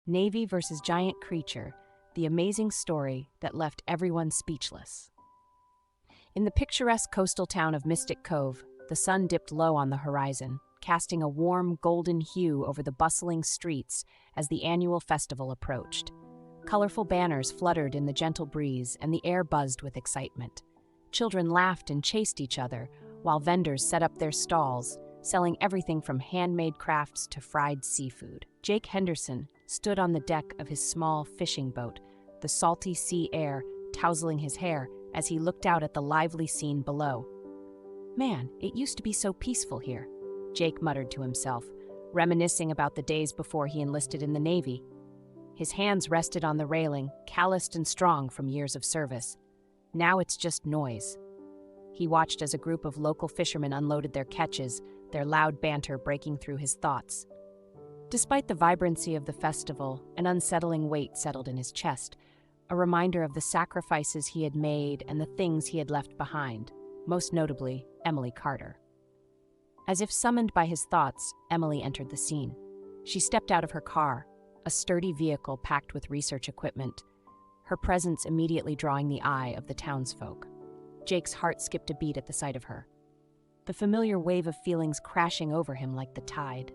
Navy versus Giant Creature, the amazing story that left everyone speechless. In the picturesque coastal town of Mystic Cove, the sun dipped low on the horizon, casting a warm golden hue over the bustling streets as the annual festival approached. Colorful banners fluttered in the gentle breeze, and the air buzzed with excitement. Children laughed and chased each other, while vendors set up their stalls, selling everything from handmade crafts to fried seafood. Jake Henderson stood on the deck of his small fishing boat, the salty sea air tousling his hair as he looked out at the lively scene below. "Man, it used to be so peaceful here," Jake muttered to himself, reminiscing about the days before he enlisted in the Navy. His hands rested on the railing, calloused and strong from years of service. Now it's just noise. He watched as a group of local fishermen unloaded their catches, their loud banter breaking through his thoughts. Despite the vibrancy of the festival, an unsettling weight settled in his chest, a reminder of the sacrifices he had made and the things he had left behind, most notably Emily Carter. As if summoned by his thoughts, Emily entered the scene. She stepped out of her car, a sturdy vehicle packed with research equipment, her presence immediately drawing the eye of the townsfolk. Jake's heart skipped a beat at the sight of her, the familiar wave of feelings crashing over him like the tide.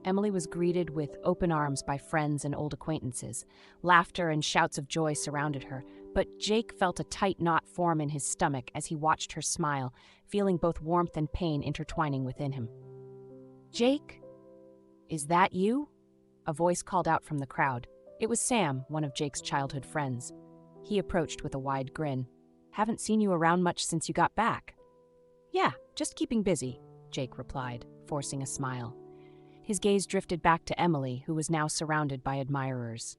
Emily was greeted with open arms by friends and old acquaintances. Laughter and shouts of joy surrounded her, but Jake felt a tight knot form in his stomach as he watched her smile, feeling both warmth and pain intertwining within him. "Jake? Is that you?" A voice called out from the crowd. It was Sam, one of Jake's childhood friends. He approached with a wide grin. "Haven't seen you around much since you got back." "Yeah, just keeping busy," Jake replied, forcing a smile. His gaze drifted back to Emily, who was now surrounded by admirers.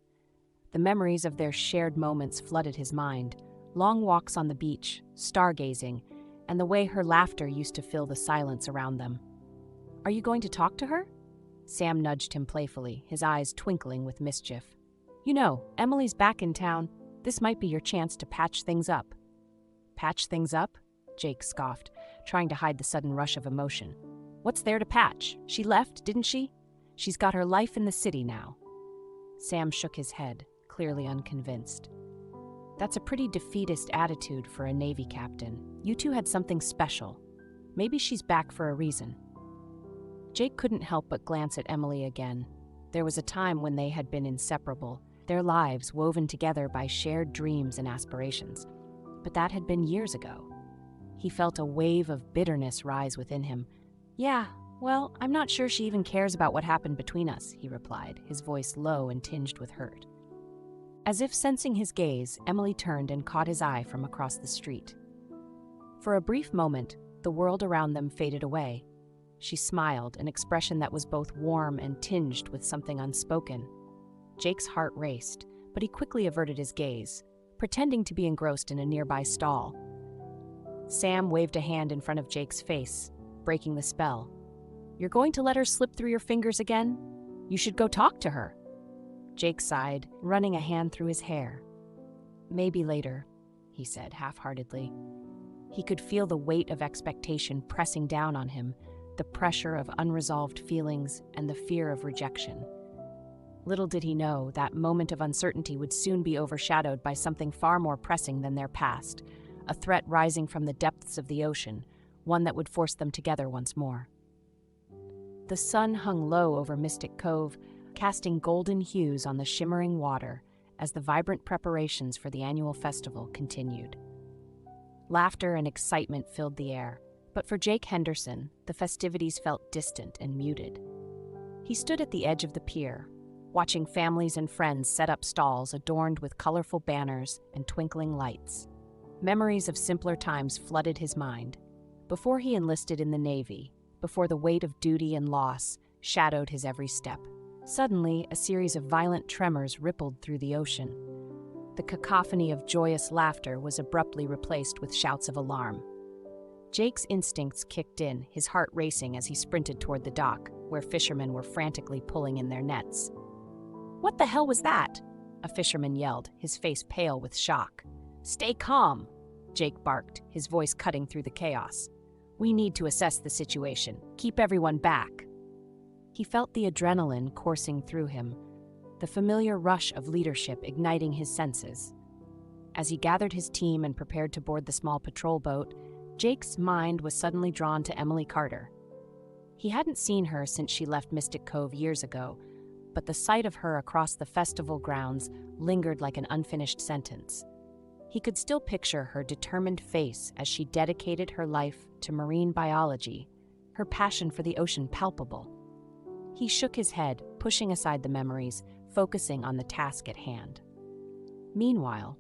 The memories of their shared moments flooded his mind. Long walks on the beach, stargazing, and the way her laughter used to fill the silence around them. "Are you going to talk to her?" Sam nudged him playfully, his eyes twinkling with mischief. "You know, Emily's back in town. This might be your chance to patch things up." "Patch things up?" Jake scoffed, trying to hide the sudden rush of emotion. "What's there to patch? She left, didn't she? She's got her life in the city now." Sam shook his head, clearly unconvinced. "That's a pretty defeatist attitude for a Navy captain. You two had something special. Maybe she's back for a reason." Jake couldn't help but glance at Emily again. There was a time when they had been inseparable, their lives woven together by shared dreams and aspirations. But that had been years ago. He felt a wave of bitterness rise within him. "Yeah, well, I'm not sure she even cares about what happened between us," he replied, his voice low and tinged with hurt. As if sensing his gaze, Emily turned and caught his eye from across the street. For a brief moment, the world around them faded away. She smiled, an expression that was both warm and tinged with something unspoken. Jake's heart raced, but he quickly averted his gaze, pretending to be engrossed in a nearby stall. Sam waved a hand in front of Jake's face, breaking the spell. "You're going to let her slip through your fingers again? You should go talk to her." Jake sighed, running a hand through his hair. "Maybe later," he said half-heartedly. He could feel the weight of expectation pressing down on him, the pressure of unresolved feelings and the fear of rejection. Little did he know that moment of uncertainty would soon be overshadowed by something far more pressing than their past, a threat rising from the depths of the ocean, one that would force them together once more. The sun hung low over Mystic Cove, casting golden hues on the shimmering water as the vibrant preparations for the annual festival continued. Laughter and excitement filled the air, but for Jake Henderson, the festivities felt distant and muted. He stood at the edge of the pier, watching families and friends set up stalls adorned with colorful banners and twinkling lights. Memories of simpler times flooded his mind. Before he enlisted in the Navy, before the weight of duty and loss shadowed his every step, suddenly a series of violent tremors rippled through the ocean. The cacophony of joyous laughter was abruptly replaced with shouts of alarm. Jake's instincts kicked in, his heart racing as he sprinted toward the dock, where fishermen were frantically pulling in their nets. "What the hell was that?" a fisherman yelled, his face pale with shock. "Stay calm," Jake barked, his voice cutting through the chaos. "We need to assess the situation. Keep everyone back." He felt the adrenaline coursing through him. the familiar rush of leadership igniting his senses. As he gathered his team and prepared to board the small patrol boat, Jake's mind was suddenly drawn to Emily Carter. He hadn't seen her since she left Mystic Cove years ago, but the sight of her across the festival grounds lingered like an unfinished sentence. He could still picture her determined face as she dedicated her life to marine biology, her passion for the ocean palpable. He shook his head, pushing aside the memories, focusing on the task at hand. Meanwhile,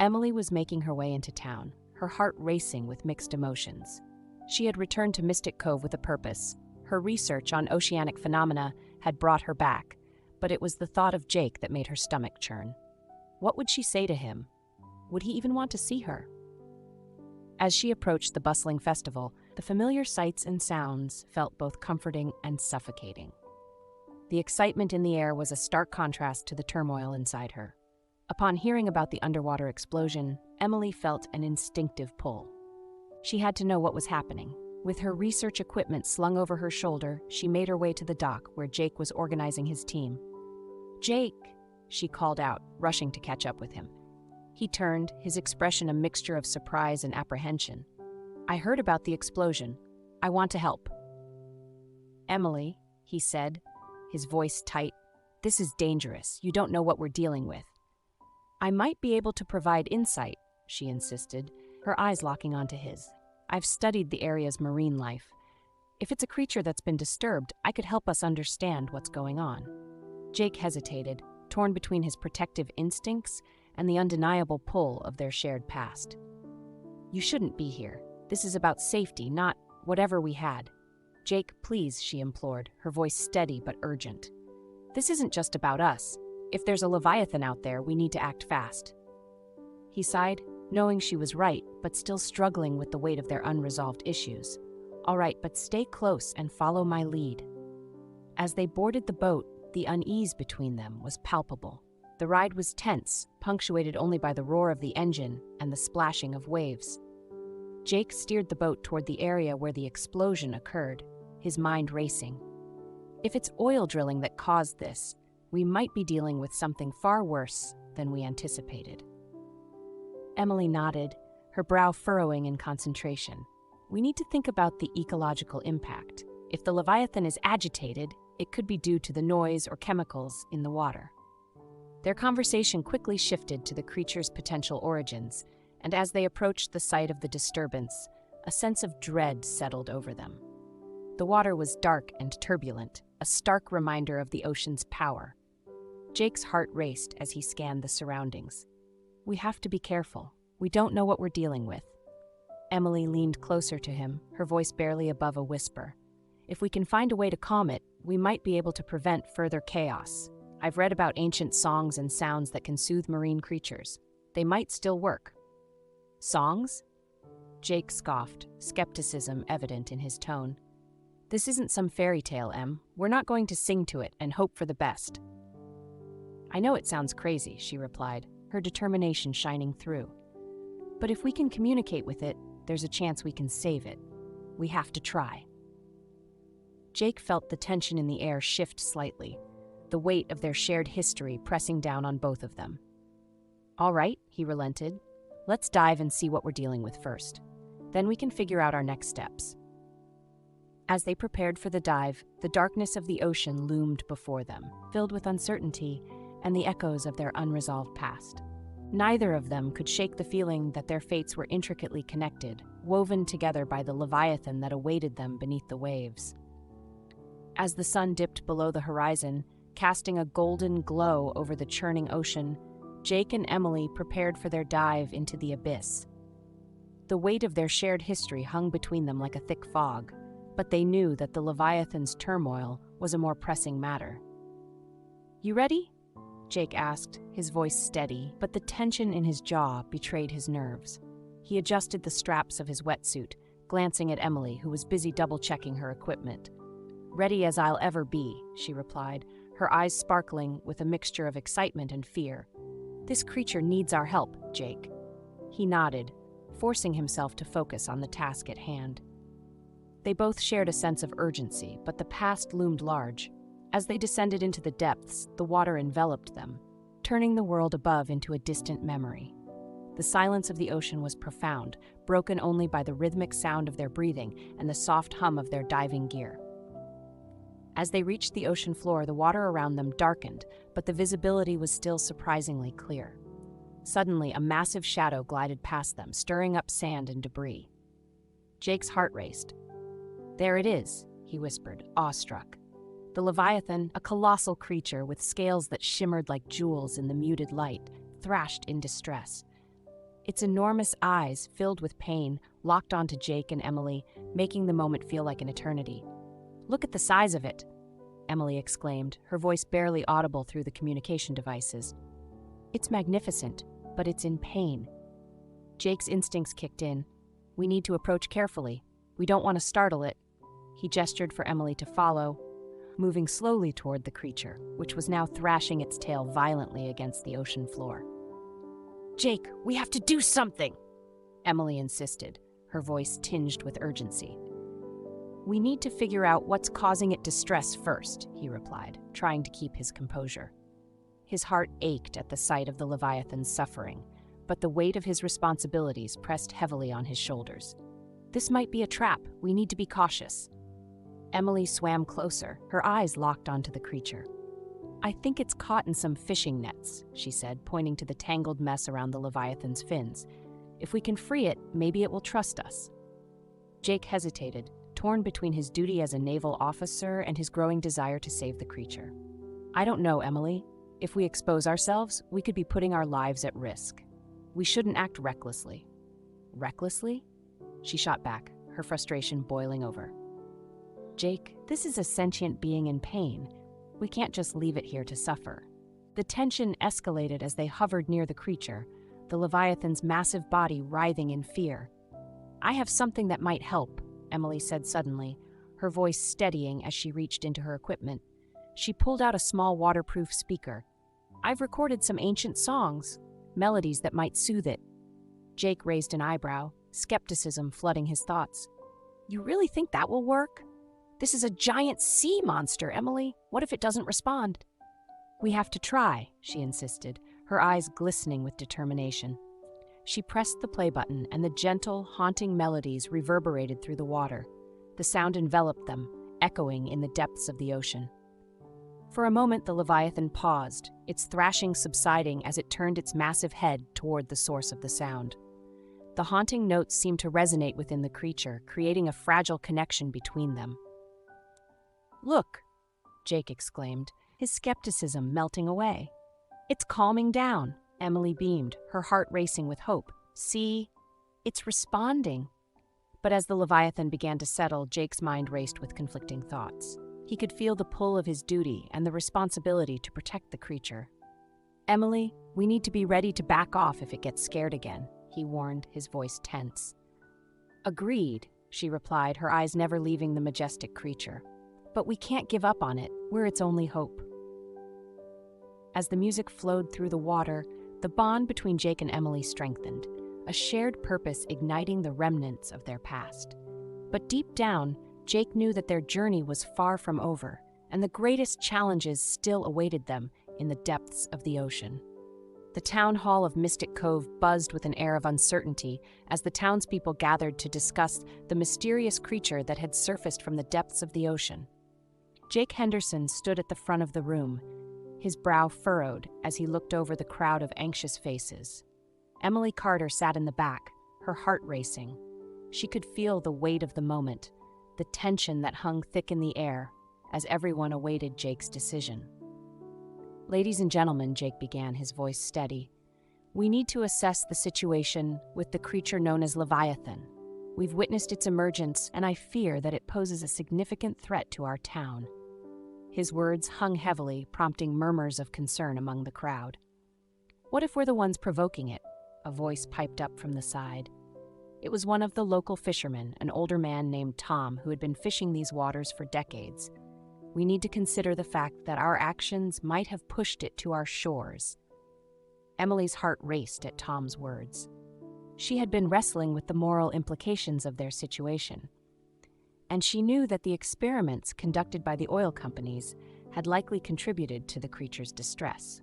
Emily was making her way into town, her heart racing with mixed emotions. She had returned to Mystic Cove with a purpose. Her research on oceanic phenomena had brought her back, but it was the thought of Jake that made her stomach churn. What would she say to him? Would he even want to see her? As she approached the bustling festival, the familiar sights and sounds felt both comforting and suffocating. The excitement in the air was a stark contrast to the turmoil inside her. Upon hearing about the underwater explosion, Emily felt an instinctive pull. She had to know what was happening. With her research equipment slung over her shoulder, she made her way to the dock where Jake was organizing his team. "Jake!" she called out, rushing to catch up with him. He turned, his expression a mixture of surprise and apprehension. "I heard about the explosion. I want to help." "Emily," he said, his voice tight, "this is dangerous. You don't know what we're dealing with." "I might be able to provide insight," she insisted, her eyes locking onto his. "I've studied the area's marine life. If it's a creature that's been disturbed, I could help us understand what's going on." Jake hesitated, torn between his protective instincts and the undeniable pull of their shared past. "You shouldn't be here. This is about safety, not whatever we had." "Jake, please," she implored, her voice steady but urgent. "This isn't just about us. If there's a Leviathan out there, we need to act fast." He sighed, knowing she was right, but still struggling with the weight of their unresolved issues. "All right, but stay close and follow my lead." As they boarded the boat, the unease between them was palpable. The ride was tense, punctuated only by the roar of the engine and the splashing of waves. Jake steered the boat toward the area where the explosion occurred, his mind racing. If it's oil drilling that caused this, we might be dealing with something far worse than we anticipated. Emily nodded, her brow furrowing in concentration. "We need to think about the ecological impact. If the Leviathan is agitated, it could be due to the noise or chemicals in the water." Their conversation quickly shifted to the creature's potential origins, and as they approached the site of the disturbance, a sense of dread settled over them. The water was dark and turbulent, a stark reminder of the ocean's power. Jake's heart raced as he scanned the surroundings. "We have to be careful. We don't know what we're dealing with." Emily leaned closer to him, her voice barely above a whisper. "If we can find a way to calm it, we might be able to prevent further chaos. I've read about ancient songs and sounds that can soothe marine creatures. They might still work." "Songs?" Jake scoffed, skepticism evident in his tone. "This isn't some fairy tale, Em. We're not going to sing to it and hope for the best." "I know it sounds crazy," she replied, her determination shining through. "But if we can communicate with it, there's a chance we can save it. We have to try." Jake felt the tension in the air shift slightly, the weight of their shared history pressing down on both of them. "All right," he relented. "Let's dive and see what we're dealing with first. Then we can figure out our next steps." As they prepared for the dive, the darkness of the ocean loomed before them, filled with uncertainty and the echoes of their unresolved past. Neither of them could shake the feeling that their fates were intricately connected, woven together by the Leviathan that awaited them beneath the waves. As the sun dipped below the horizon, casting a golden glow over the churning ocean, Jake and Emily prepared for their dive into the abyss. The weight of their shared history hung between them like a thick fog, but they knew that the Leviathan's turmoil was a more pressing matter. "You ready?" Jake asked, his voice steady, but the tension in his jaw betrayed his nerves. He adjusted the straps of his wetsuit, glancing at Emily, who was busy double-checking her equipment. "Ready as I'll ever be," she replied, her eyes sparkling with a mixture of excitement and fear. "This creature needs our help, Jake." He nodded, forcing himself to focus on the task at hand. They both shared a sense of urgency, but the past loomed large. As they descended into the depths, the water enveloped them, turning the world above into a distant memory. The silence of the ocean was profound, broken only by the rhythmic sound of their breathing and the soft hum of their diving gear. As they reached the ocean floor, the water around them darkened, but the visibility was still surprisingly clear. Suddenly, a massive shadow glided past them, stirring up sand and debris. Jake's heart raced. "There it is," he whispered, awestruck. The Leviathan, a colossal creature with scales that shimmered like jewels in the muted light, thrashed in distress. Its enormous eyes, filled with pain, locked onto Jake and Emily, making the moment feel like an eternity. "Look at the size of it," Emily exclaimed, her voice barely audible through the communication devices. "It's magnificent, but it's in pain." Jake's instincts kicked in. "We need to approach carefully. We don't want to startle it." He gestured for Emily to follow, moving slowly toward the creature, which was now thrashing its tail violently against the ocean floor. "Jake, we have to do something," Emily insisted, her voice tinged with urgency. "We need to figure out what's causing it distress first," he replied, trying to keep his composure. His heart ached at the sight of the Leviathan's suffering, but the weight of his responsibilities pressed heavily on his shoulders. "This might be a trap. We need to be cautious." Emily swam closer, her eyes locked onto the creature. "I think it's caught in some fishing nets," she said, pointing to the tangled mess around the Leviathan's fins. "If we can free it, maybe it will trust us." Jake hesitated, torn between his duty as a naval officer and his growing desire to save the creature. "I don't know, Emily. If we expose ourselves, we could be putting our lives at risk. We shouldn't act recklessly." "Recklessly?" She shot back, her frustration boiling over. "Jake, this is a sentient being in pain. We can't just leave it here to suffer." The tension escalated as they hovered near the creature, the Leviathan's massive body writhing in fear. "I have something that might help," Emily said suddenly, her voice steadying as she reached into her equipment. She pulled out a small waterproof speaker. "I've recorded some ancient songs, melodies that might soothe it." Jake raised an eyebrow, skepticism flooding his thoughts. "You really think that will work? This is a giant sea monster, Emily. What if it doesn't respond?" "We have to try," she insisted, her eyes glistening with determination. She pressed the play button, and the gentle, haunting melodies reverberated through the water. The sound enveloped them, echoing in the depths of the ocean. For a moment, the Leviathan paused, its thrashing subsiding as it turned its massive head toward the source of the sound. The haunting notes seemed to resonate within the creature, creating a fragile connection between them. "Look," Jake exclaimed, his skepticism melting away. "It's calming down," Emily beamed, her heart racing with hope. "See? It's responding." But as the Leviathan began to settle, Jake's mind raced with conflicting thoughts. He could feel the pull of his duty and the responsibility to protect the creature. "Emily, we need to be ready to back off if it gets scared again," he warned, his voice tense. "Agreed," she replied, her eyes never leaving the majestic creature. "But we can't give up on it. We're its only hope." As the music flowed through the water, the bond between Jake and Emily strengthened, a shared purpose igniting the remnants of their past. But deep down, Jake knew that their journey was far from over, and the greatest challenges still awaited them in the depths of the ocean. The town hall of Mystic Cove buzzed with an air of uncertainty as the townspeople gathered to discuss the mysterious creature that had surfaced from the depths of the ocean. Jake Henderson stood at the front of the room, his brow furrowed as he looked over the crowd of anxious faces. Emily Carter sat in the back, her heart racing. She could feel the weight of the moment, the tension that hung thick in the air as everyone awaited Jake's decision. "Ladies and gentlemen," Jake began, his voice steady, "we need to assess the situation with the creature known as Leviathan. We've witnessed its emergence, and I fear that it poses a significant threat to our town." His words hung heavily, prompting murmurs of concern among the crowd. "What if we're the ones provoking it?" a voice piped up from the side. It was one of the local fishermen, an older man named Tom, who had been fishing these waters for decades. "We need to consider the fact that our actions might have pushed it to our shores." Emily's heart raced at Tom's words. She had been wrestling with the moral implications of their situation, and she knew that the experiments conducted by the oil companies had likely contributed to the creature's distress.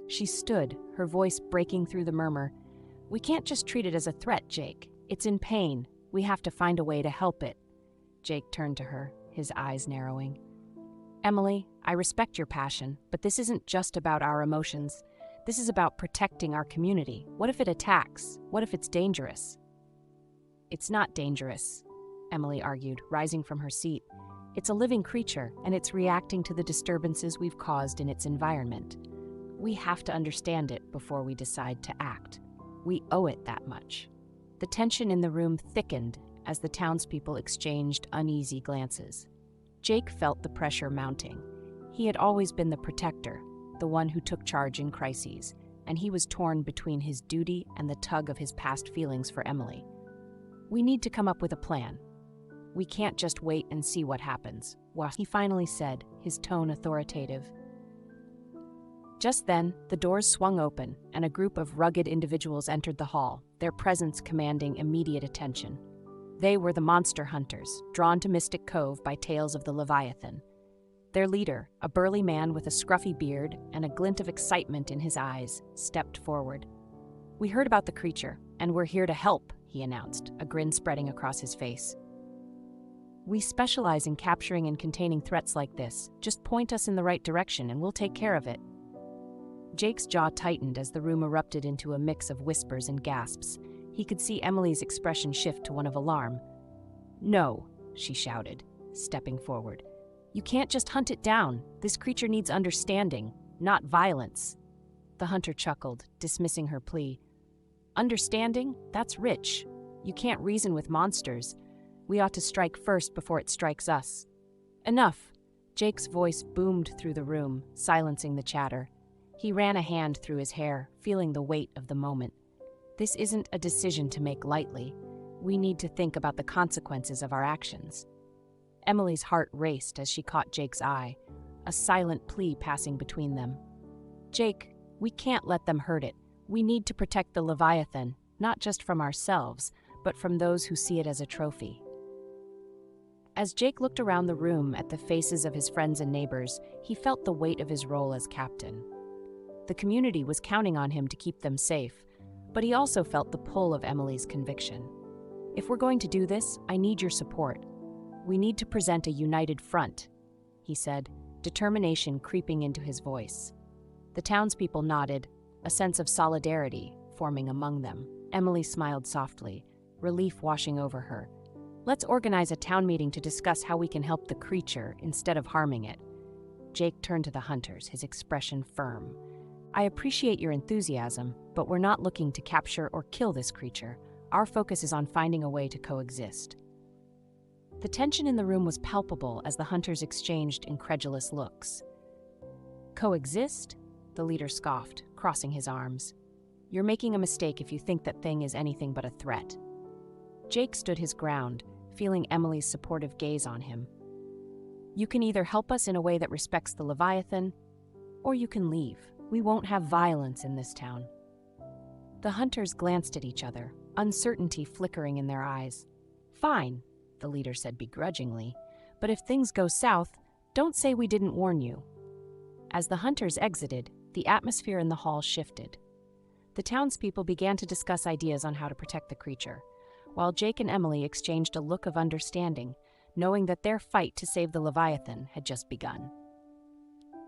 She stood, her voice breaking through the murmur. "We can't just treat it as a threat, Jake. It's in pain. We have to find a way to help it." Jake turned to her, his eyes narrowing. "Emily, I respect your passion, but this isn't just about our emotions. This is about protecting our community. What if it attacks? What if it's dangerous?" "It's not dangerous," Emily argued, rising from her seat. "It's a living creature, and it's reacting to the disturbances we've caused in its environment. We have to understand it before we decide to act. We owe it that much." The tension in the room thickened as the townspeople exchanged uneasy glances. Jake felt the pressure mounting. He had always been the protector, the one who took charge in crises, and he was torn between his duty and the tug of his past feelings for Emily. "We need to come up with a plan. We can't just wait and see what happens," he finally said, his tone authoritative. Just then, the doors swung open, and a group of rugged individuals entered the hall, their presence commanding immediate attention. They were the monster hunters, drawn to Mystic Cove by tales of the Leviathan. Their leader, a burly man with a scruffy beard and a glint of excitement in his eyes, stepped forward. "We heard about the creature, and we're here to help," he announced, a grin spreading across his face. "We specialize in capturing and containing threats like this. Just point us in the right direction, and we'll take care of it." Jake's jaw tightened as the room erupted into a mix of whispers and gasps. He could see Emily's expression shift to one of alarm. "No," she shouted, stepping forward. "You can't just hunt it down. This creature needs understanding, not violence." The hunter chuckled, dismissing her plea. "Understanding? That's rich. You can't reason with monsters. We ought to strike first before it strikes us." "Enough!" Jake's voice boomed through the room, silencing the chatter. He ran a hand through his hair, feeling the weight of the moment. "This isn't a decision to make lightly. We need to think about the consequences of our actions." Emily's heart raced as she caught Jake's eye, a silent plea passing between them. "Jake, we can't let them hurt it. We need to protect the Leviathan, not just from ourselves, but from those who see it as a trophy." As Jake looked around the room at the faces of his friends and neighbors, he felt the weight of his role as captain. The community was counting on him to keep them safe, but he also felt the pull of Emily's conviction. "If we're going to do this, I need your support. We need to present a united front," he said, determination creeping into his voice. The townspeople nodded, a sense of solidarity forming among them. Emily smiled softly, relief washing over her. "Let's organize a town meeting to discuss how we can help the creature instead of harming it." Jake turned to the hunters, his expression firm. "I appreciate your enthusiasm, but we're not looking to capture or kill this creature. Our focus is on finding a way to coexist." The tension in the room was palpable as the hunters exchanged incredulous looks. "Coexist?" the leader scoffed, crossing his arms. "You're making a mistake if you think that thing is anything but a threat." Jake stood his ground, feeling Emily's supportive gaze on him. "You can either help us in a way that respects the Leviathan, or you can leave. We won't have violence in this town." The hunters glanced at each other, uncertainty flickering in their eyes. "Fine," the leader said begrudgingly, "but if things go south, don't say we didn't warn you." As the hunters exited, the atmosphere in the hall shifted. The townspeople began to discuss ideas on how to protect the creature, while Jake and Emily exchanged a look of understanding, knowing that their fight to save the Leviathan had just begun.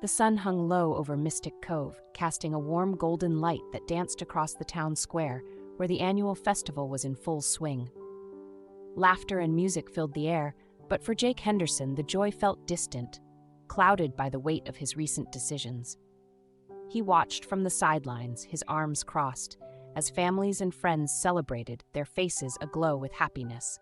The sun hung low over Mystic Cove, casting a warm golden light that danced across the town square, where the annual festival was in full swing. Laughter and music filled the air, but for Jake Henderson, the joy felt distant, clouded by the weight of his recent decisions. He watched from the sidelines, his arms crossed, as families and friends celebrated, their faces aglow with happiness.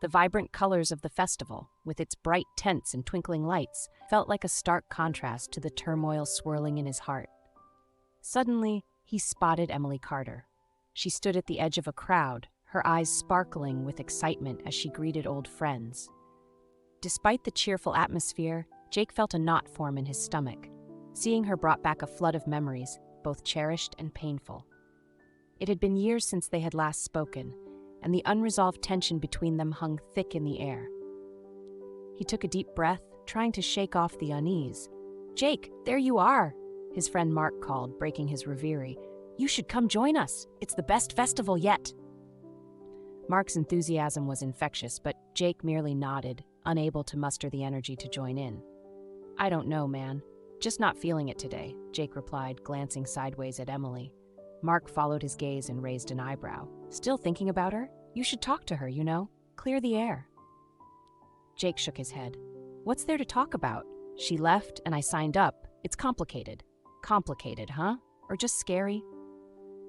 The vibrant colors of the festival, with its bright tents and twinkling lights, felt like a stark contrast to the turmoil swirling in his heart. Suddenly, he spotted Emily Carter. She stood at the edge of a crowd, her eyes sparkling with excitement as she greeted old friends. Despite the cheerful atmosphere, Jake felt a knot form in his stomach. Seeing her brought back a flood of memories, both cherished and painful. It had been years since they had last spoken, and the unresolved tension between them hung thick in the air. He took a deep breath, trying to shake off the unease. "Jake, there you are," his friend Mark called, breaking his reverie. "You should come join us. It's the best festival yet." Mark's enthusiasm was infectious, but Jake merely nodded, unable to muster the energy to join in. "I don't know, man. Just not feeling it today," Jake replied, glancing sideways at Emily. Mark followed his gaze and raised an eyebrow. "Still thinking about her? You should talk to her, Clear the air." Jake shook his head. "What's there to talk about? She left and I signed up. It's complicated." "Complicated, huh? Or just scary?"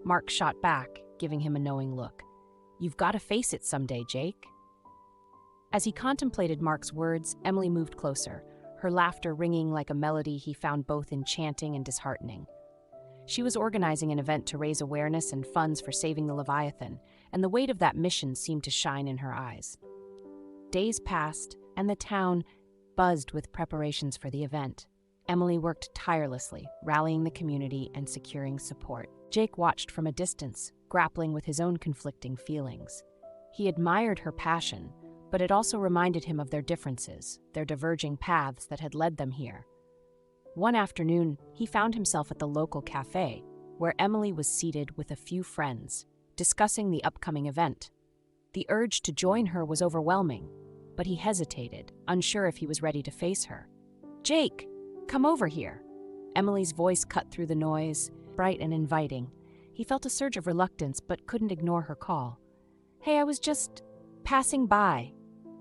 Mark shot back, giving him a knowing look. "You've got to face it someday, Jake." As he contemplated Mark's words, Emily moved closer, her laughter ringing like a melody he found both enchanting and disheartening. She was organizing an event to raise awareness and funds for saving the Leviathan, and the weight of that mission seemed to shine in her eyes. Days passed, and the town buzzed with preparations for the event. Emily worked tirelessly, rallying the community and securing support. Jake watched from a distance, grappling with his own conflicting feelings. He admired her passion, but it also reminded him of their differences, their diverging paths that had led them here. One afternoon, he found himself at the local cafe, where Emily was seated with a few friends, discussing the upcoming event. The urge to join her was overwhelming, but he hesitated, unsure if he was ready to face her. "Jake, come over here." Emily's voice cut through the noise, bright and inviting. He felt a surge of reluctance, but couldn't ignore her call. "Hey, I was just passing by,"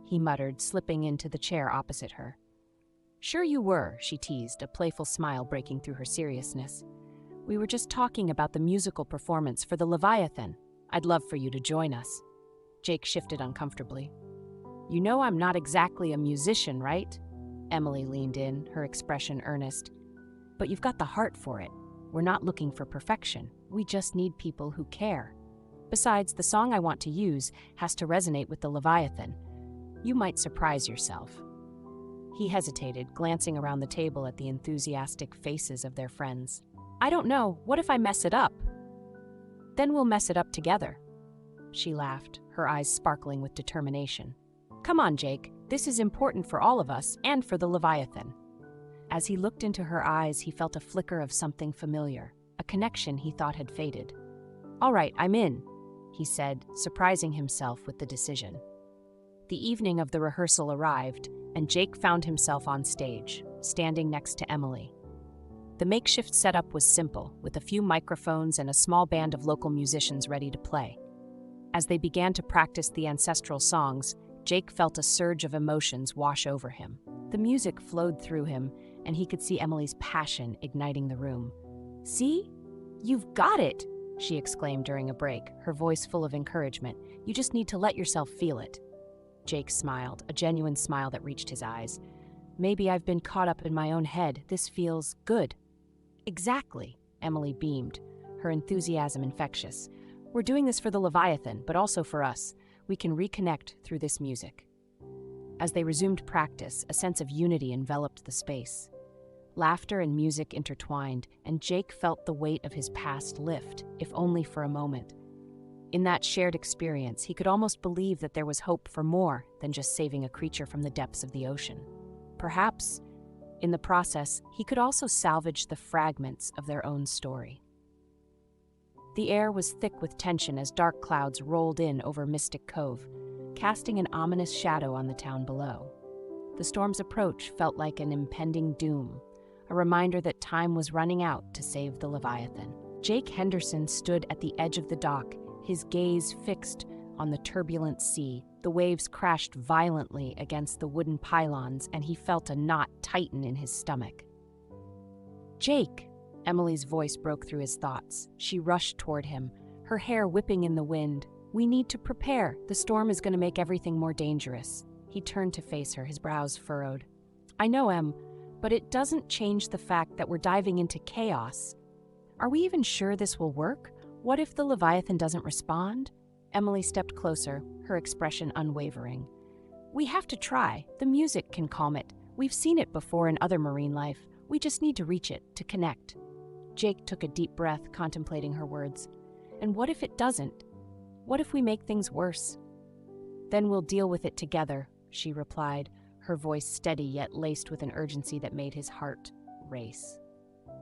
he muttered, slipping into the chair opposite her. "Sure you were," she teased, a playful smile breaking through her seriousness. "We were just talking about the musical performance for the Leviathan. I'd love for you to join us." Jake shifted uncomfortably. "You know I'm not exactly a musician, right?" Emily leaned in, her expression earnest. "But you've got the heart for it. We're not looking for perfection. We just need people who care. Besides, the song I want to use has to resonate with the Leviathan. You might surprise yourself." He hesitated, glancing around the table at the enthusiastic faces of their friends. "I don't know. What if I mess it up?" "Then we'll mess it up together." She laughed, her eyes sparkling with determination. "Come on, Jake. This is important for all of us and for the Leviathan." As he looked into her eyes, he felt a flicker of something familiar, a connection he thought had faded. "All right, I'm in," he said, surprising himself with the decision. The evening of the rehearsal arrived, and Jake found himself on stage, standing next to Emily. The makeshift setup was simple, with a few microphones and a small band of local musicians ready to play. As they began to practice the ancestral songs, Jake felt a surge of emotions wash over him. The music flowed through him, and he could see Emily's passion igniting the room. "See? You've got it!" she exclaimed during a break, her voice full of encouragement. "You just need to let yourself feel it." Jake smiled, a genuine smile that reached his eyes. "Maybe I've been caught up in my own head. This feels good." "Exactly," Emily beamed, her enthusiasm infectious. "We're doing this for the Leviathan, but also for us. We can reconnect through this music." As they resumed practice, a sense of unity enveloped the space. Laughter and music intertwined, and Jake felt the weight of his past lift, if only for a moment. In that shared experience, he could almost believe that there was hope for more than just saving a creature from the depths of the ocean. Perhaps, in the process, he could also salvage the fragments of their own story. The air was thick with tension as dark clouds rolled in over Mystic Cove, casting an ominous shadow on the town below. The storm's approach felt like an impending doom, a reminder that time was running out to save the Leviathan. Jake Henderson stood at the edge of the dock, his gaze fixed on the turbulent sea. The waves crashed violently against the wooden pylons, and he felt a knot tighten in his stomach. "Jake!" Emily's voice broke through his thoughts. She rushed toward him, her hair whipping in the wind. "We need to prepare. The storm is going to make everything more dangerous." He turned to face her, his brows furrowed. "I know, Em, but it doesn't change the fact that we're diving into chaos. Are we even sure this will work? What if the Leviathan doesn't respond?" Emily stepped closer, her expression unwavering. "We have to try. The music can calm it. We've seen it before in other marine life. We just need to reach it, to connect." Jake took a deep breath, contemplating her words. "And what if it doesn't? What if we make things worse?" "Then we'll deal with it together," she replied, her voice steady yet laced with an urgency that made his heart race.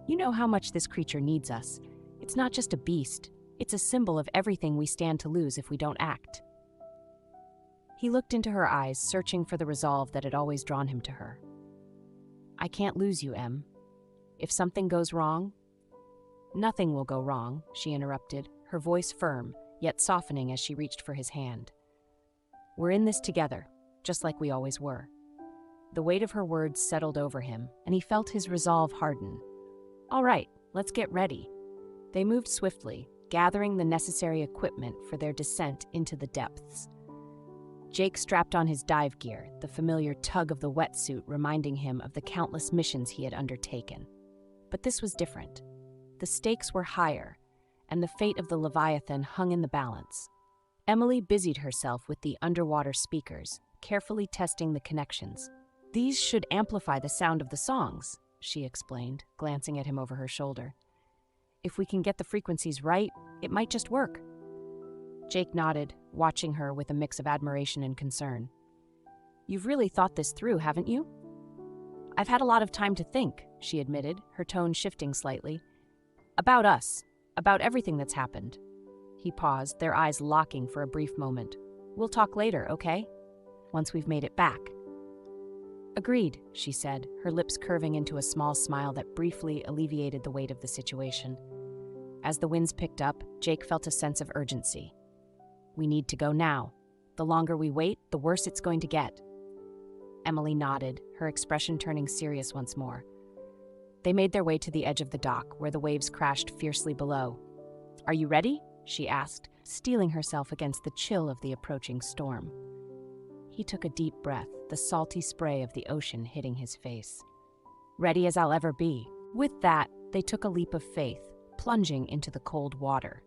"You know how much this creature needs us. It's not just a beast, it's a symbol of everything we stand to lose if we don't act." He looked into her eyes, searching for the resolve that had always drawn him to her. "I can't lose you, Em. If something goes wrong—" "Nothing will go wrong," she interrupted, her voice firm, yet softening as she reached for his hand. "We're in this together, just like we always were." The weight of her words settled over him, and he felt his resolve harden. "All right, let's get ready." They moved swiftly, gathering the necessary equipment for their descent into the depths. Jake strapped on his dive gear, the familiar tug of the wetsuit reminding him of the countless missions he had undertaken. But this was different. The stakes were higher, and the fate of the Leviathan hung in the balance. Emily busied herself with the underwater speakers, carefully testing the connections. "These should amplify the sound of the songs," she explained, glancing at him over her shoulder. "If we can get the frequencies right, it might just work." Jake nodded, watching her with a mix of admiration and concern. "You've really thought this through, haven't you?" "I've had a lot of time to think," she admitted, her tone shifting slightly. "About us, about everything that's happened." He paused, their eyes locking for a brief moment. "We'll talk later, okay? Once we've made it back." "Agreed," she said, her lips curving into a small smile that briefly alleviated the weight of the situation. As the winds picked up, Jake felt a sense of urgency. "We need to go now. The longer we wait, the worse it's going to get." Emily nodded, her expression turning serious once more. They made their way to the edge of the dock, where the waves crashed fiercely below. "Are you ready?" she asked, steeling herself against the chill of the approaching storm. He took a deep breath, the salty spray of the ocean hitting his face. "Ready as I'll ever be." With that, they took a leap of faith, plunging into the cold water.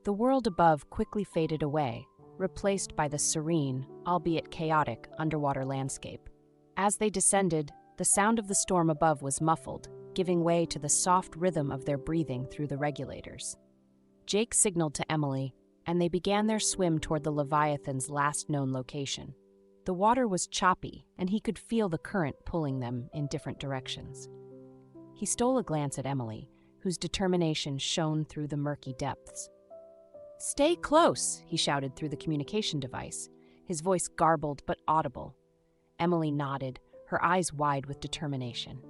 The world above quickly faded away, replaced by the serene, albeit chaotic, underwater landscape. As they descended, the sound of the storm above was muffled, giving way to the soft rhythm of their breathing through the regulators. Jake signaled to Emily, and they began their swim toward the Leviathan's last known location. The water was choppy, and he could feel the current pulling them in different directions. He stole a glance at Emily, whose determination shone through the murky depths. "Stay close," he shouted through the communication device, his voice garbled but audible. Emily nodded, her eyes wide with determination.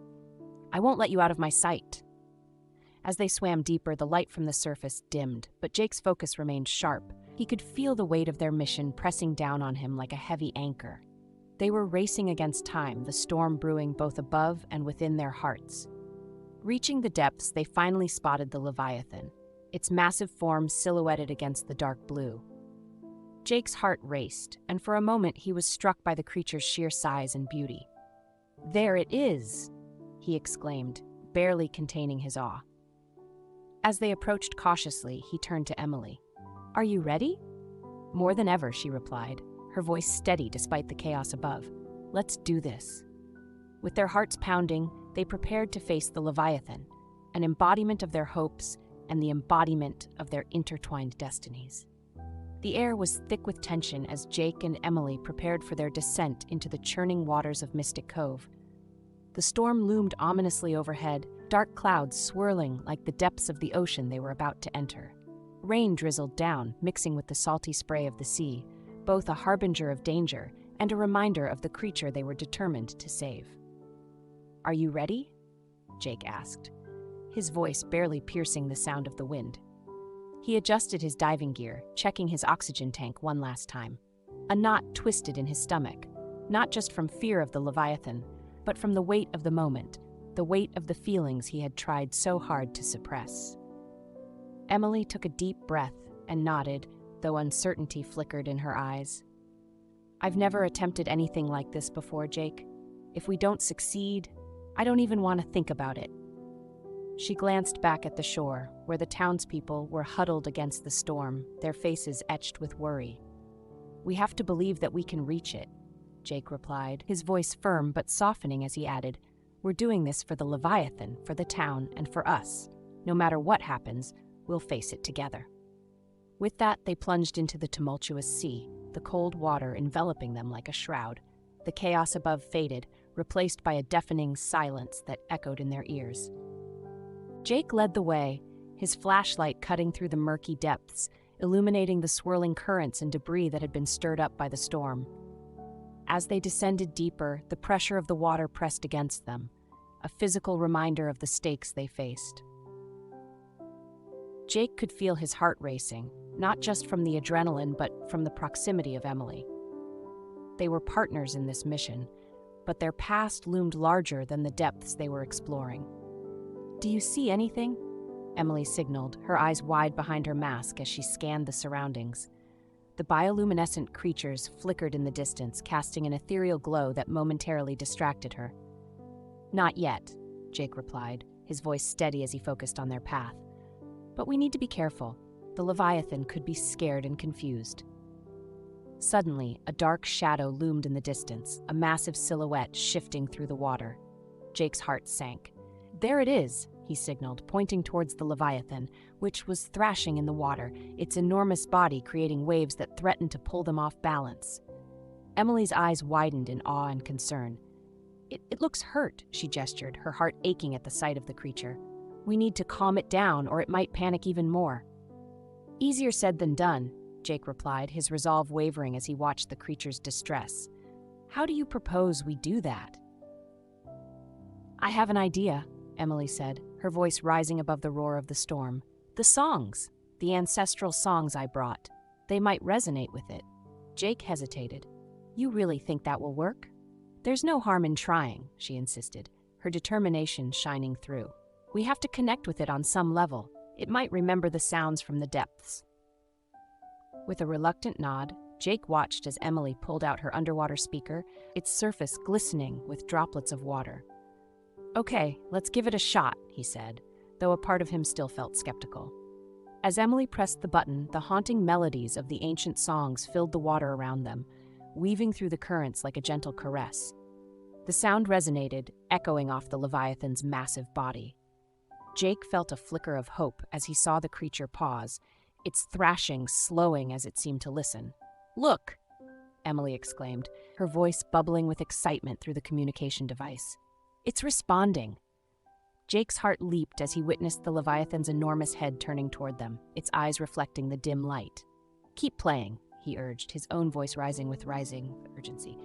"I won't let you out of my sight." As they swam deeper, the light from the surface dimmed, but Jake's focus remained sharp. He could feel the weight of their mission pressing down on him like a heavy anchor. They were racing against time, the storm brewing both above and within their hearts. Reaching the depths, they finally spotted the Leviathan, its massive form silhouetted against the dark blue. Jake's heart raced, and for a moment he was struck by the creature's sheer size and beauty. "There it is!" he exclaimed, barely containing his awe. As they approached cautiously, he turned to Emily. "Are you ready?" "More than ever," she replied, her voice steady despite the chaos above. "Let's do this." With their hearts pounding, they prepared to face the Leviathan, an embodiment of their hopes and the embodiment of their intertwined destinies. The air was thick with tension as Jake and Emily prepared for their descent into the churning waters of Mystic Cove. The storm loomed ominously overhead, dark clouds swirling like the depths of the ocean they were about to enter. Rain drizzled down, mixing with the salty spray of the sea, both a harbinger of danger and a reminder of the creature they were determined to save. "Are you ready?" Jake asked, his voice barely piercing the sound of the wind. He adjusted his diving gear, checking his oxygen tank one last time. A knot twisted in his stomach, not just from fear of the Leviathan, but from the weight of the moment, the weight of the feelings he had tried so hard to suppress. Emily took a deep breath and nodded, though uncertainty flickered in her eyes. "I've never attempted anything like this before, Jake. If we don't succeed, I don't even want to think about it." She glanced back at the shore, where the townspeople were huddled against the storm, their faces etched with worry. "We have to believe that we can reach it," Jake replied, his voice firm but softening as he added, "We're doing this for the Leviathan, for the town, and for us. No matter what happens, we'll face it together." With that, they plunged into the tumultuous sea, the cold water enveloping them like a shroud. the chaos above faded, replaced by a deafening silence that echoed in their ears. Jake led the way, his flashlight cutting through the murky depths, illuminating the swirling currents and debris that had been stirred up by the storm. As they descended deeper, the pressure of the water pressed against them, a physical reminder of the stakes they faced. Jake could feel his heart racing, not just from the adrenaline but from the proximity of Emily. They were partners in this mission, but their past loomed larger than the depths they were exploring. "Do you see anything?" Emily signaled, her eyes wide behind her mask as she scanned the surroundings. The bioluminescent creatures flickered in the distance, casting an ethereal glow that momentarily distracted her. "Not yet," Jake replied, his voice steady as he focused on their path. "But we need to be careful. The Leviathan could be scared and confused." Suddenly, a dark shadow loomed in the distance, a massive silhouette shifting through the water. Jake's heart sank. "There it is," he signaled, pointing towards the Leviathan, which was thrashing in the water, its enormous body creating waves that threatened to pull them off balance. Emily's eyes widened in awe and concern. It looks hurt," she gestured, her heart aching at the sight of the creature. "We need to calm it down, or it might panic even more." "Easier said than done," Jake replied, his resolve wavering as he watched the creature's distress. "How do you propose we do that?" "I have an idea," Emily said, her voice rising above the roar of the storm. "The songs, the ancestral songs I brought. They might resonate with it." Jake hesitated. "You really think that will work?" "There's no harm in trying," she insisted, her determination shining through. "We have to connect with it on some level. It might remember the sounds from the depths." With a reluctant nod, Jake watched as Emily pulled out her underwater speaker, its surface glistening with droplets of water. "Okay, let's give it a shot," he said, though a part of him still felt skeptical. As Emily pressed the button, the haunting melodies of the ancient songs filled the water around them, weaving through the currents like a gentle caress. The sound resonated, echoing off the Leviathan's massive body. Jake felt a flicker of hope as he saw the creature pause, its thrashing slowing as it seemed to listen. "Look!" Emily exclaimed, her voice bubbling with excitement through the communication device. "It's responding." Jake's heart leaped as he witnessed the Leviathan's enormous head turning toward them, its eyes reflecting the dim light. "Keep playing," he urged, his own voice rising with rising urgency.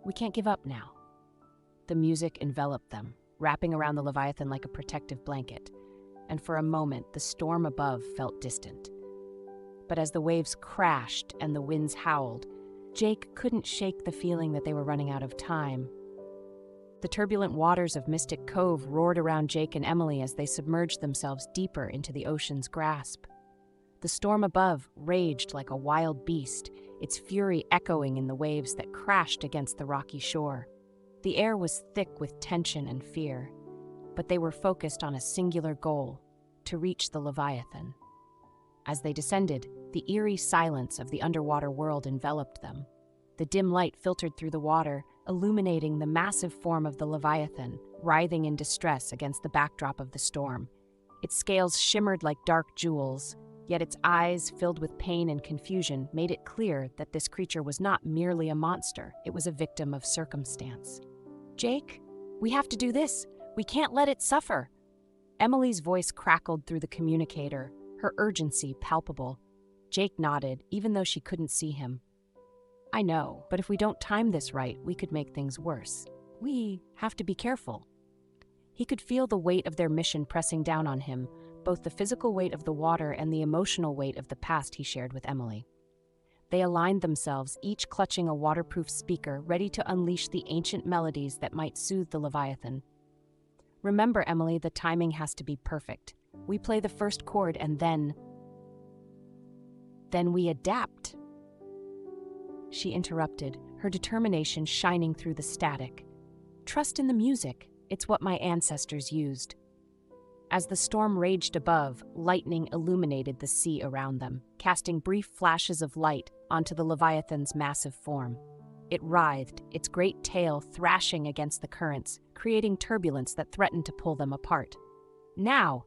"We can't give up now." The music enveloped them, wrapping around the Leviathan like a protective blanket, and for a moment the storm above felt distant. But as the waves crashed and the winds howled, Jake couldn't shake the feeling that they were running out of time. The turbulent waters of Mystic Cove roared around Jake and Emily as they submerged themselves deeper into the ocean's grasp. The storm above raged like a wild beast, its fury echoing in the waves that crashed against the rocky shore. The air was thick with tension and fear, but they were focused on a singular goal: to reach the Leviathan. As they descended, the eerie silence of the underwater world enveloped them. The dim light filtered through the water, illuminating the massive form of the Leviathan, writhing in distress against the backdrop of the storm. Its scales shimmered like dark jewels, yet its eyes, filled with pain and confusion, made it clear that this creature was not merely a monster, it was a victim of circumstance. "Jake, we have to do this. We can't let it suffer." Emily's voice crackled through the communicator, her urgency palpable. Jake nodded, even though she couldn't see him. "I know, but if we don't time this right, we could make things worse. We have to be careful." He could feel the weight of their mission pressing down on him, both the physical weight of the water and the emotional weight of the past he shared with Emily. They aligned themselves, each clutching a waterproof speaker, ready to unleash the ancient melodies that might soothe the Leviathan. "Remember, Emily, the timing has to be perfect. We play the first chord and then we adapt." She interrupted, her determination shining through the static. "Trust in the music. It's what my ancestors used." As the storm raged above, lightning illuminated the sea around them, casting brief flashes of light onto the Leviathan's massive form. It writhed, its great tail thrashing against the currents, creating turbulence that threatened to pull them apart. "Now!"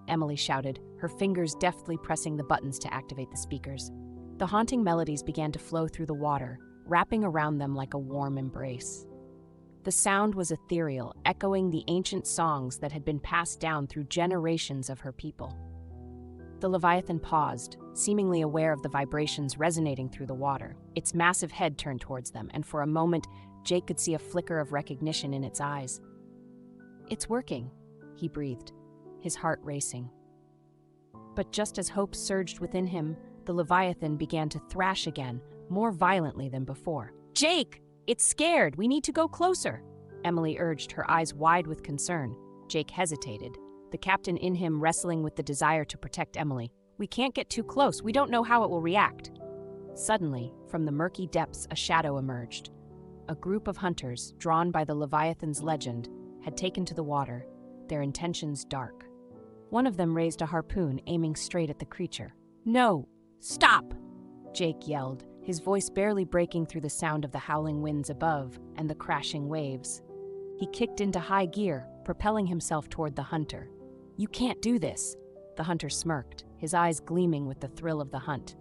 Emily shouted, her fingers deftly pressing the buttons to activate the speakers. The haunting melodies began to flow through the water, wrapping around them like a warm embrace. The sound was ethereal, echoing the ancient songs that had been passed down through generations of her people. The Leviathan paused, seemingly aware of the vibrations resonating through the water. Its massive head turned towards them, and for a moment, Jake could see a flicker of recognition in its eyes. "It's working," he breathed, his heart racing. But just as hope surged within him, the Leviathan began to thrash again, more violently than before. "Jake! It's scared! We need to go closer!" Emily urged, her eyes wide with concern. Jake hesitated, the captain in him wrestling with the desire to protect Emily. "We can't get too close. We don't know how it will react." Suddenly, from the murky depths, a shadow emerged. A group of hunters, drawn by the Leviathan's legend, had taken to the water, their intentions dark. One of them raised a harpoon, aiming straight at the creature. "No! Stop!" Jake yelled, his voice barely breaking through the sound of the howling winds above and the crashing waves. He kicked into high gear, propelling himself toward the hunter. "You can't do this," the hunter smirked, his eyes gleaming with the thrill of the hunt.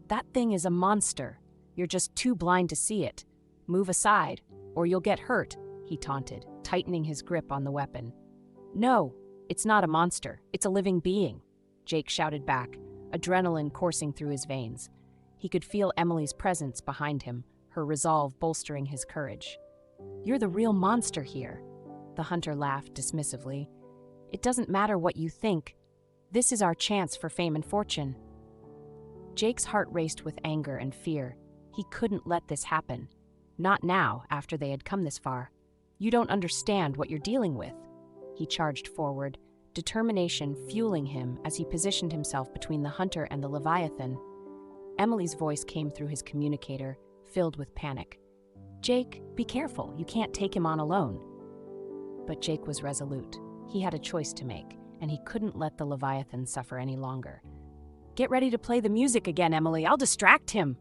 "That thing is a monster. You're just too blind to see it. Move aside, or you'll get hurt," he taunted, tightening his grip on the weapon. "No, it's not a monster. It's a living being," Jake shouted back, adrenaline coursing through his veins. He could feel Emily's presence behind him, her resolve bolstering his courage. "You're the real monster here," the hunter laughed dismissively. "It doesn't matter what you think. This is our chance for fame and fortune." Jake's heart raced with anger and fear. He couldn't let this happen. Not now, after they had come this far. "You don't understand what you're dealing with." He charged forward, determination fueling him as he positioned himself between the hunter and the Leviathan. Emily's voice came through his communicator, filled with panic. "Jake, be careful. You can't take him on alone." But Jake was resolute. He had a choice to make, and he couldn't let the Leviathan suffer any longer. "Get ready to play the music again, Emily. I'll distract him."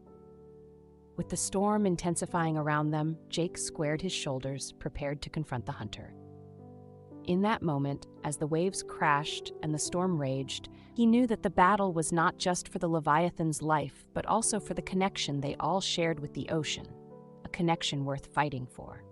With the storm intensifying around them, Jake squared his shoulders, prepared to confront the hunter. In that moment, as the waves crashed and the storm raged, he knew that the battle was not just for the Leviathan's life, but also for the connection they all shared with the ocean, a connection worth fighting for.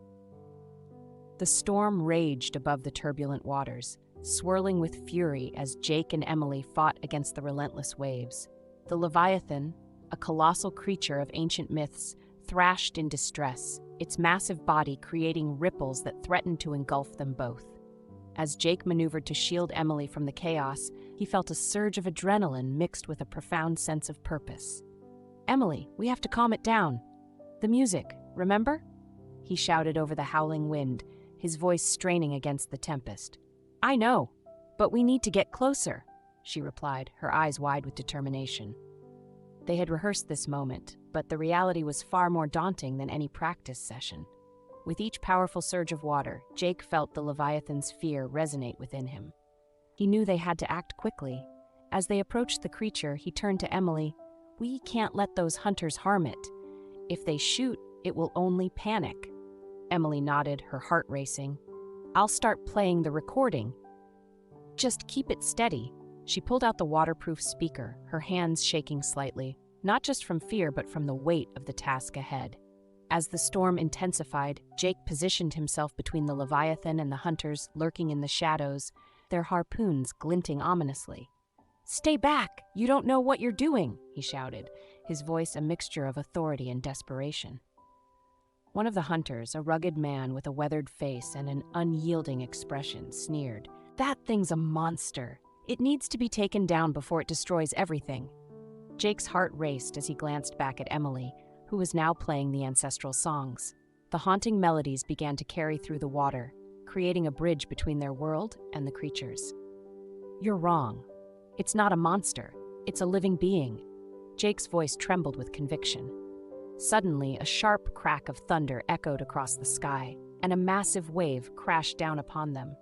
The storm raged above the turbulent waters, swirling with fury as Jake and Emily fought against the relentless waves. The Leviathan, a colossal creature of ancient myths, thrashed in distress, its massive body creating ripples that threatened to engulf them both. As Jake maneuvered to shield Emily from the chaos, he felt a surge of adrenaline mixed with a profound sense of purpose. "Emily, we have to calm it down. The music, remember?" He shouted over the howling wind, his voice straining against the tempest. "I know, but we need to get closer," she replied, her eyes wide with determination. They had rehearsed this moment, but the reality was far more daunting than any practice session. With each powerful surge of water, Jake felt the Leviathan's fear resonate within him. He knew they had to act quickly. As they approached the creature, he turned to Emily. "We can't let those hunters harm it. If they shoot, it will only panic." Emily nodded, her heart racing. "I'll start playing the recording. Just keep it steady." She pulled out the waterproof speaker, her hands shaking slightly, not just from fear but from the weight of the task ahead. As the storm intensified, Jake positioned himself between the Leviathan and the hunters lurking in the shadows, their harpoons glinting ominously. "Stay back! You don't know what you're doing!" he shouted, his voice a mixture of authority and desperation. One of the hunters, a rugged man with a weathered face and an unyielding expression, sneered. "That thing's a monster. It needs to be taken down before it destroys everything." Jake's heart raced as he glanced back at Emily, who was now playing the ancestral songs. The haunting melodies began to carry through the water, creating a bridge between their world and the creatures. "You're wrong. It's not a monster. It's a living being." Jake's voice trembled with conviction. Suddenly, a sharp crack of thunder echoed across the sky, and a massive wave crashed down upon them.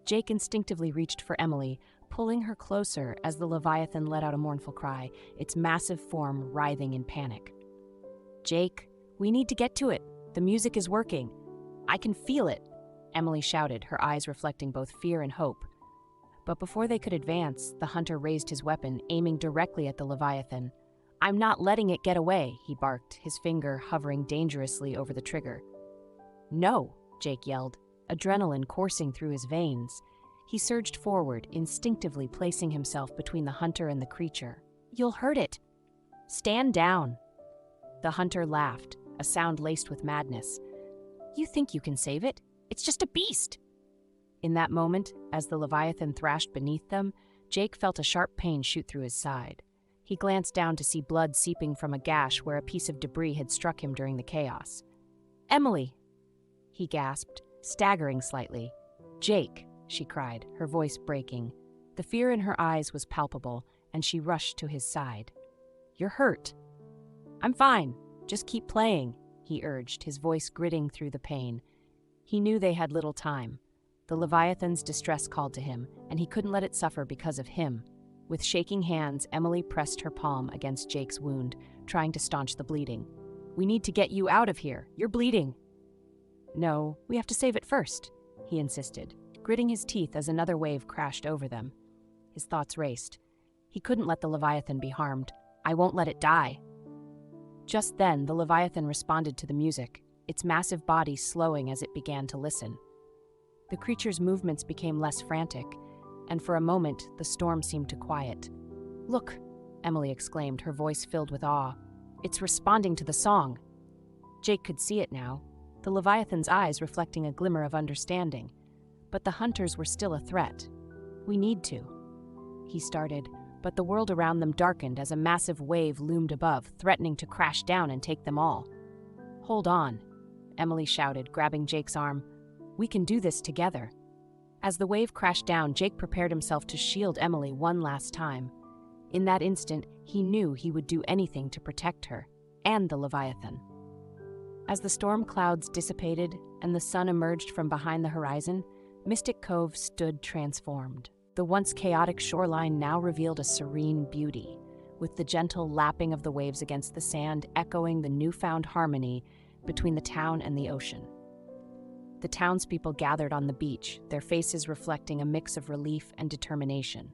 Jake instinctively reached for Emily, pulling her closer as the Leviathan let out a mournful cry, its massive form writhing in panic. "Jake, we need to get to it. The music is working. I can feel it," Emily shouted, her eyes reflecting both fear and hope. But before they could advance, the hunter raised his weapon, aiming directly at the Leviathan. I'm not letting it get away, he barked, his finger hovering dangerously over the trigger. No, Jake yelled, adrenaline coursing through his veins. He surged forward, instinctively placing himself between the hunter and the creature. You'll hurt it. Stand down. The hunter laughed, a sound laced with madness. You think you can save it? It's just a beast. In that moment, as the Leviathan thrashed beneath them, Jake felt a sharp pain shoot through his side. He glanced down to see blood seeping from a gash where a piece of debris had struck him during the chaos. Emily, he gasped, staggering slightly. Jake, she cried, her voice breaking. The fear in her eyes was palpable, and she rushed to his side. You're hurt. I'm fine. Just keep playing, he urged, his voice gritting through the pain. He knew they had little time. The Leviathan's distress called to him, and he couldn't let it suffer because of him. With shaking hands, Emily pressed her palm against Jake's wound, trying to staunch the bleeding. We need to get you out of here. You're bleeding. No, we have to save it first, he insisted, gritting his teeth as another wave crashed over them. His thoughts raced. He couldn't let the Leviathan be harmed. I won't let it die. Just then, the Leviathan responded to the music, its massive body slowing as it began to listen. The creature's movements became less frantic, and for a moment, the storm seemed to quiet. Look, Emily exclaimed, her voice filled with awe. It's responding to the song. Jake could see it now, the Leviathan's eyes reflecting a glimmer of understanding. But the hunters were still a threat. We need to. He started, but the world around them darkened as a massive wave loomed above, threatening to crash down and take them all. Hold on, Emily shouted, grabbing Jake's arm. We can do this together. As the wave crashed down, Jake prepared himself to shield Emily one last time. In that instant, he knew he would do anything to protect her, and the Leviathan. As the storm clouds dissipated and the sun emerged from behind the horizon, Mystic Cove stood transformed. The once chaotic shoreline now revealed a serene beauty, with the gentle lapping of the waves against the sand echoing the newfound harmony between the town and the ocean. The townspeople gathered on the beach, their faces reflecting a mix of relief and determination.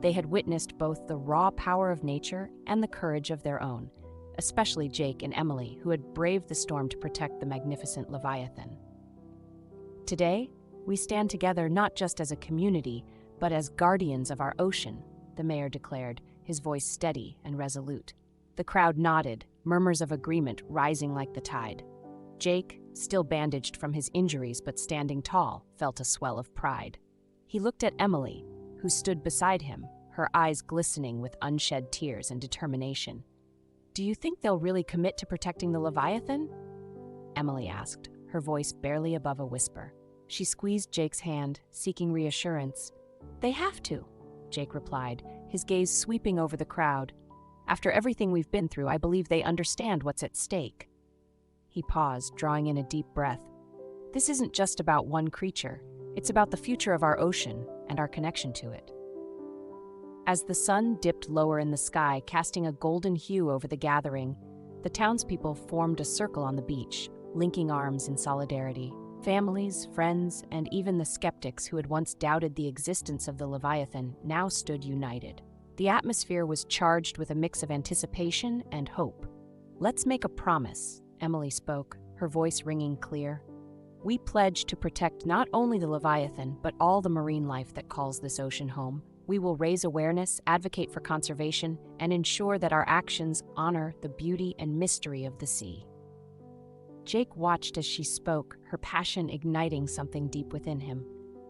They had witnessed both the raw power of nature and the courage of their own, especially Jake and Emily, who had braved the storm to protect the magnificent Leviathan. Today, we stand together not just as a community, but as guardians of our ocean, the mayor declared, his voice steady and resolute. The crowd nodded, murmurs of agreement rising like the tide. Jake, still bandaged from his injuries but standing tall, felt a swell of pride. He looked at Emily, who stood beside him, her eyes glistening with unshed tears and determination. Do you think they'll really commit to protecting the Leviathan? Emily asked, her voice barely above a whisper. She squeezed Jake's hand, seeking reassurance. They have to, Jake replied, his gaze sweeping over the crowd. After everything we've been through, I believe they understand what's at stake. He paused, drawing in a deep breath. This isn't just about one creature. It's about the future of our ocean and our connection to it. As the sun dipped lower in the sky, casting a golden hue over the gathering, the townspeople formed a circle on the beach, linking arms in solidarity. Families, friends, and even the skeptics who had once doubted the existence of the Leviathan now stood united. The atmosphere was charged with a mix of anticipation and hope. Let's make a promise, Emily spoke, her voice ringing clear. We pledge to protect not only the Leviathan, but all the marine life that calls this ocean home. We will raise awareness, advocate for conservation, and ensure that our actions honor the beauty and mystery of the sea. Jake watched as she spoke, her passion igniting something deep within him.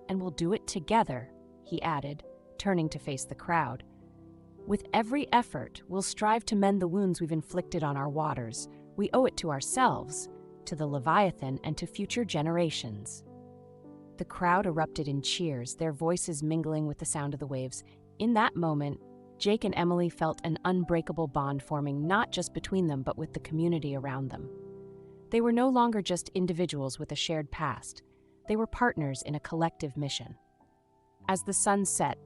And we'll do it together, he added, turning to face the crowd. With every effort, we'll strive to mend the wounds we've inflicted on our waters. We owe it to ourselves, to the Leviathan, and to future generations. The crowd erupted in cheers, their voices mingling with the sound of the waves. In that moment, Jake and Emily felt an unbreakable bond forming not just between them, but with the community around them. They were no longer just individuals with a shared past. They were partners in a collective mission. As the sun set,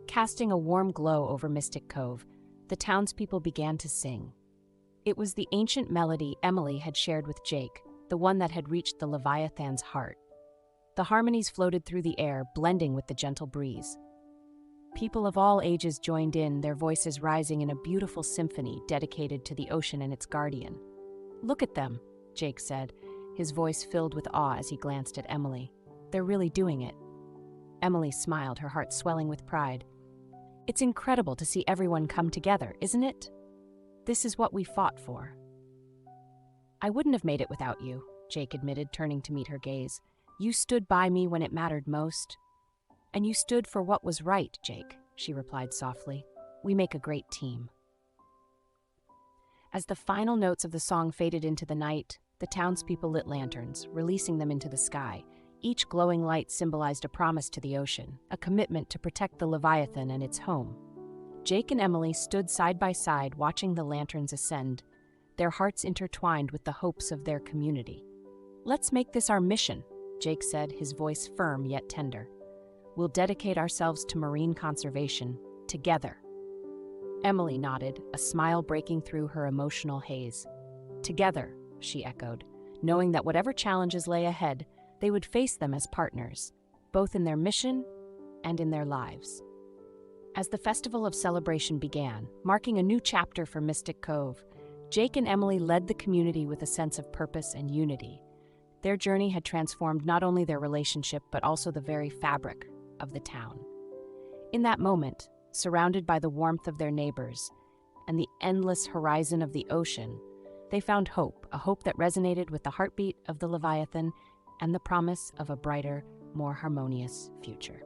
casting a warm glow over Mystic Cove, the townspeople began to sing. It was the ancient melody Emily had shared with Jake, the one that had reached the Leviathan's heart. The harmonies floated through the air, blending with the gentle breeze. People of all ages joined in, their voices rising in a beautiful symphony dedicated to the ocean and its guardian. "Look at them," Jake said, his voice filled with awe as he glanced at Emily. "They're really doing it." Emily smiled, her heart swelling with pride. "It's incredible to see everyone come together, isn't it? This is what we fought for." "I wouldn't have made it without you," Jake admitted, turning to meet her gaze. "You stood by me when it mattered most." "And you stood for what was right, Jake," she replied softly. "We make a great team." As the final notes of the song faded into the night, the townspeople lit lanterns, releasing them into the sky. Each glowing light symbolized a promise to the ocean, a commitment to protect the Leviathan and its home. Jake and Emily stood side by side, watching the lanterns ascend, their hearts intertwined with the hopes of their community. "Let's make this our mission," Jake said, his voice firm yet tender. "We'll dedicate ourselves to marine conservation, together." Emily nodded, a smile breaking through her emotional haze. "Together," she echoed, knowing that whatever challenges lay ahead, they would face them as partners, both in their mission and in their lives. As the festival of celebration began, marking a new chapter for Mystic Cove, Jake and Emily led the community with a sense of purpose and unity. Their journey had transformed not only their relationship, but also the very fabric of the town. In that moment, surrounded by the warmth of their neighbors and the endless horizon of the ocean, they found hope, a hope that resonated with the heartbeat of the Leviathan and the promise of a brighter, more harmonious future.